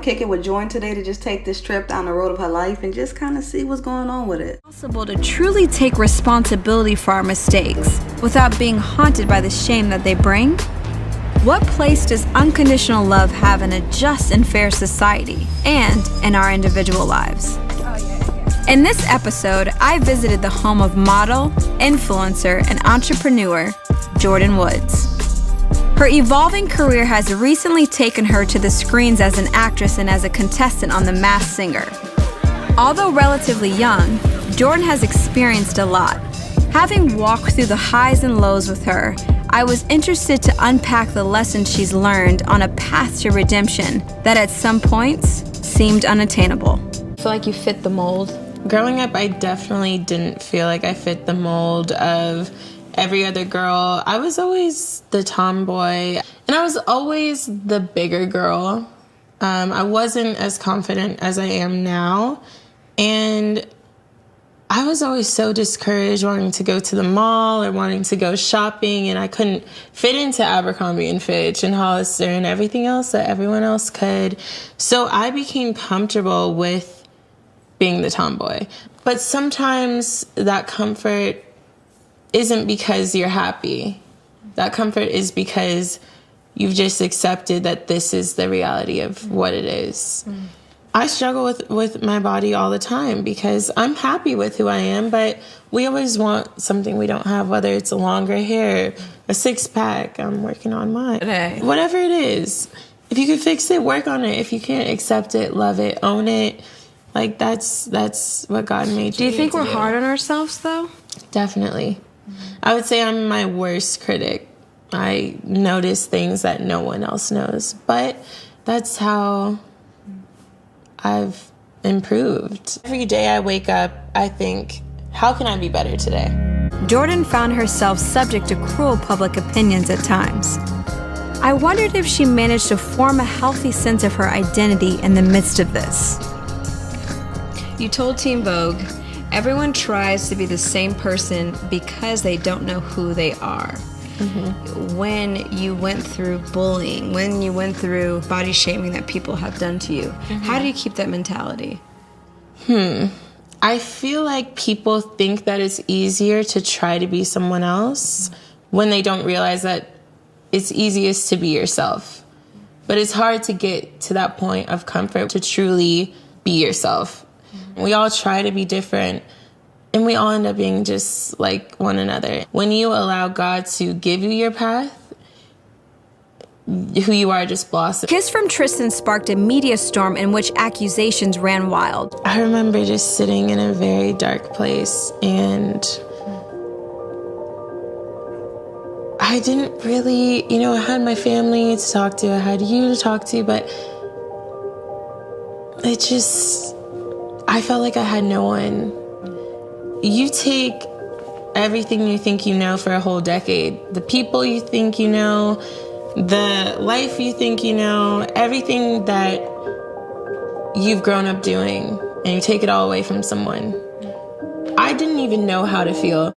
Kick it with Jordyn today to just take this trip down the road of her life and just kind of see what's going on with it. It's possible to truly take responsibility for our mistakes without being haunted by the shame that they bring? What place does unconditional love have in a just and fair society and in our individual lives? In this episode, I visited the home of model, influencer, and entrepreneur, Jordyn Woods. Her evolving career has recently taken her to the screens as an actress and as a contestant on The Masked Singer. Although relatively young, Jordyn has experienced a lot. Having walked through the highs and lows with her, I was interested to unpack the lessons she's learned on a path to redemption that at some points seemed unattainable. I feel like you fit the mold. Growing up, I definitely didn't feel like I fit the mold of every other girl. I was always the tomboy, and I was always the bigger girl. I wasn't as confident as I am now, and I was always so discouraged wanting to go to the mall or wanting to go shopping, and I couldn't fit into Abercrombie and Fitch and Hollister and everything else that everyone else could. So I became comfortable with being the tomboy. But sometimes that comfort isn't because you're happy. That comfort is because you've just accepted that this is the reality of what it is. I struggle with my body all the time because I'm happy with who I am, but we always want something we don't have, whether it's a longer hair, a six-pack. I'm working on mine. Hey. Whatever it is. If you can fix it, work on it. If you can't, accept it, love it, own it. Like, that's what God made you. Do you think we're hard on ourselves, though? Definitely. I would say I'm my worst critic. I notice things that no one else knows. But that's how I've improved. Every day I wake up, I think, how can I be better today? Jordyn found herself subject to cruel public opinions at times. I wondered if she managed to form a healthy sense of her identity in the midst of this. You told Teen Vogue, everyone tries to be the same person because they don't know who they are. Mm-hmm. When you went through bullying, when you went through body shaming that people have done to you, how do you keep that mentality? I feel like people think that it's easier to try to be someone else when they don't realize that it's easiest to be yourself. But it's hard to get to that point of comfort to truly be yourself. We all try to be different, and we all end up being just like one another. When you allow God to give you your path, who you are just blossoms. Kiss from Tristan sparked a media storm in which accusations ran wild. I remember just sitting in a very dark place, and I didn't really, I had my family to talk to, I had you to talk to, but I felt like I had no one. You take everything you think you know for a whole decade, the people you think you know, the life you think you know, everything that you've grown up doing, and you take it all away from someone. I didn't even know how to feel.